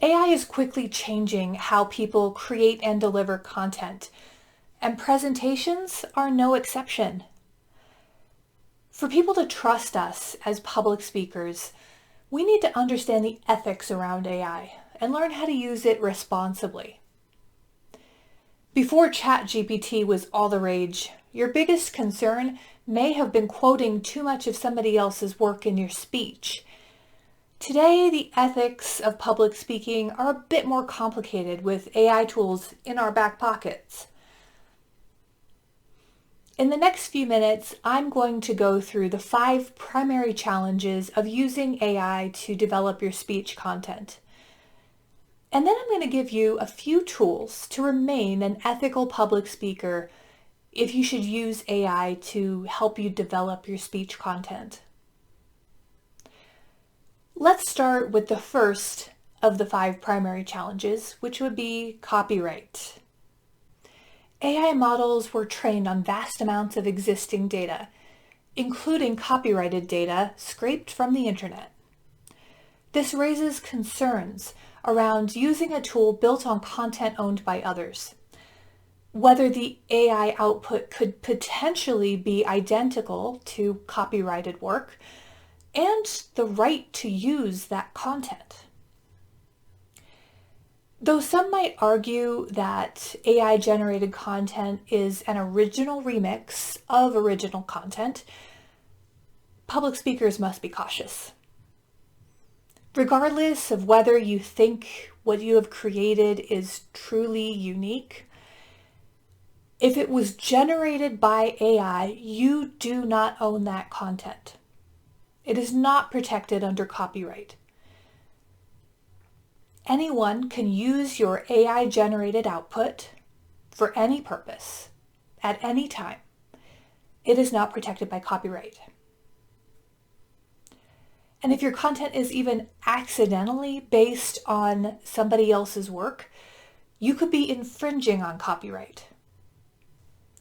AI is quickly changing how people create and deliver content, and presentations are no exception. For people to trust us as public speakers, we need to understand the ethics around AI and learn how to use it responsibly. Before ChatGPT was all the rage, your biggest concern may have been quoting too much of somebody else's work in your speech. Today, the ethics of public speaking are a bit more complicated with AI tools in our back pockets. In the next few minutes, I'm going to go through the 5 primary challenges of using AI to develop your speech content. And then I'm going to give you a few tools to remain an ethical public speaker if you should use AI to help you develop your speech content. Let's start with the first of the 5 primary challenges, which would be copyright. AI models were trained on vast amounts of existing data, including copyrighted data scraped from the internet. This raises concerns around using a tool built on content owned by others. Whether the AI output could potentially be identical to copyrighted work, and the right to use that content. Though some might argue that AI-generated content is an original remix of original content, public speakers must be cautious. Regardless of whether you think what you have created is truly unique, if it was generated by AI, you do not own that content. It is not protected under copyright. Anyone can use your AI-generated output for any purpose, at any time. It is not protected by copyright. And if your content is even accidentally based on somebody else's work, you could be infringing on copyright.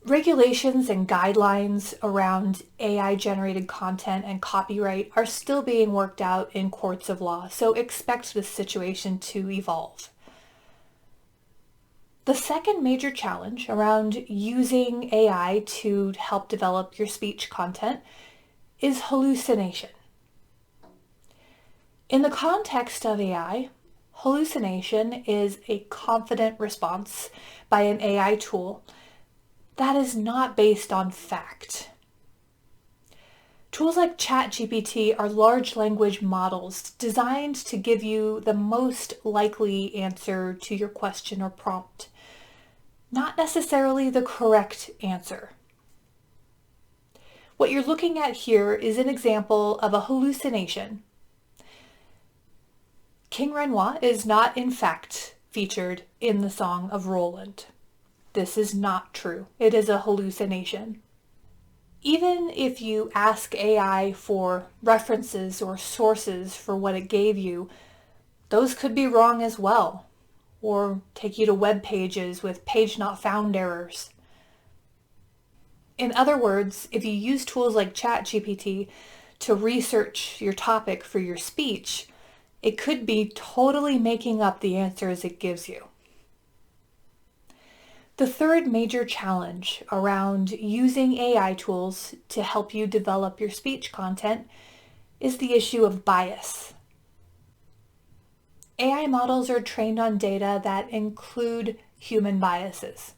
Regulations and guidelines around AI-generated content and copyright are still being worked out in courts of law, so expect this situation to evolve. The second major challenge around using AI to help develop your speech content is hallucination. In the context of AI, hallucination is a confident response by an AI tool that is not based on fact. Tools like ChatGPT are large language models designed to give you the most likely answer to your question or prompt, not necessarily the correct answer. What you're looking at here is an example of a hallucination. King Renoir is not in fact featured in the Song of Roland. This is not true. It is a hallucination. Even if you ask AI for references or sources for what it gave you, those could be wrong as well, or take you to web pages with page not found errors. In other words, if you use tools like ChatGPT to research your topic for your speech, it could be totally making up the answers it gives you. The third major challenge around using AI tools to help you develop your speech content is the issue of bias. AI models are trained on data that include human biases,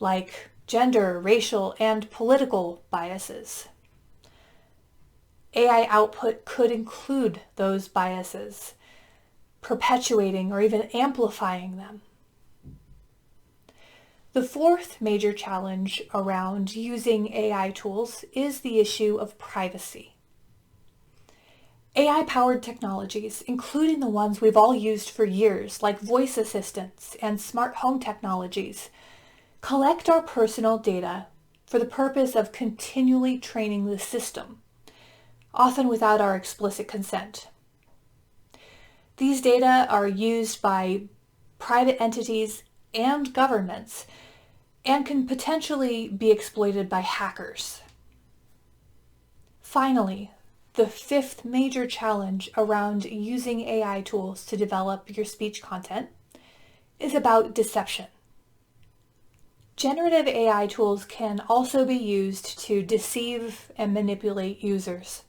like gender, racial, and political biases. AI output could include those biases, perpetuating or even amplifying them. The fourth major challenge around using AI tools is the issue of privacy. AI-powered technologies, including the ones we've all used for years, like voice assistants and smart home technologies, collect our personal data for the purpose of continually training the system, often without our explicit consent. These data are used by private entities and governments and can potentially be exploited by hackers. Finally, the fifth major challenge around using AI tools to develop your speech content is about deception. Generative AI tools can also be used to deceive and manipulate users.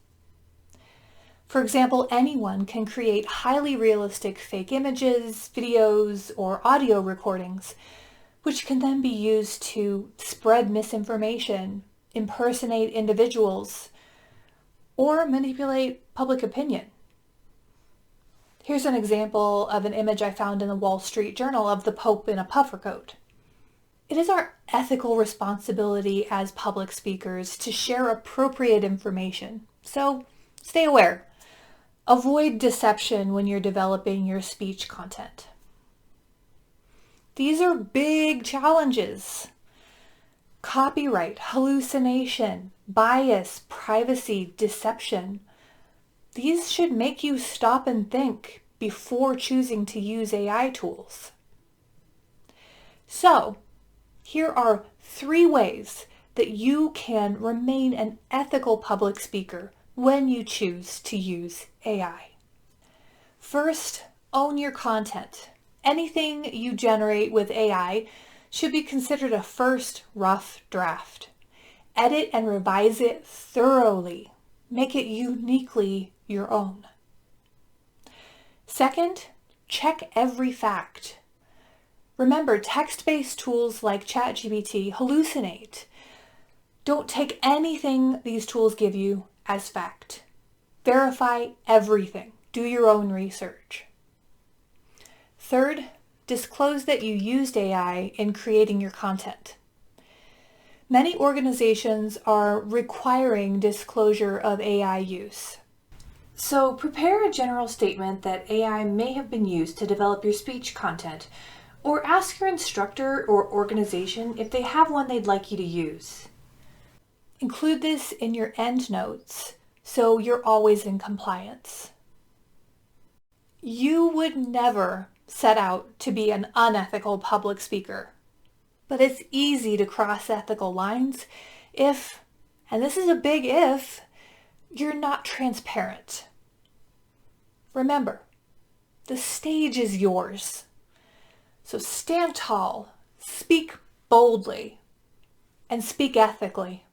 For example, anyone can create highly realistic fake images, videos, or audio recordings, which can then be used to spread misinformation, impersonate individuals, or manipulate public opinion. Here's an example of an image I found in the Wall Street Journal of the Pope in a puffer coat. It is our ethical responsibility as public speakers to share appropriate information, so stay aware. Avoid deception when you're developing your speech content. These are big challenges. Copyright, hallucination, bias, privacy, deception. These should make you stop and think before choosing to use AI tools. So, here are 3 ways that you can remain an ethical public speaker when you choose to use AI. First, own your content. Anything you generate with AI should be considered a first rough draft. Edit and revise it thoroughly. Make it uniquely your own. Second, check every fact. Remember, text-based tools like ChatGPT hallucinate. Don't take anything these tools give you as fact. Verify everything. Do your own research. Third, disclose that you used AI in creating your content. Many organizations are requiring disclosure of AI use. So prepare a general statement that AI may have been used to develop your speech content, or ask your instructor or organization if they have one they'd like you to use. Include this in your endnotes so you're always in compliance. You would never set out to be an unethical public speaker, but it's easy to cross ethical lines if, and this is a big if, you're not transparent. Remember, the stage is yours. So stand tall, speak boldly, and speak ethically.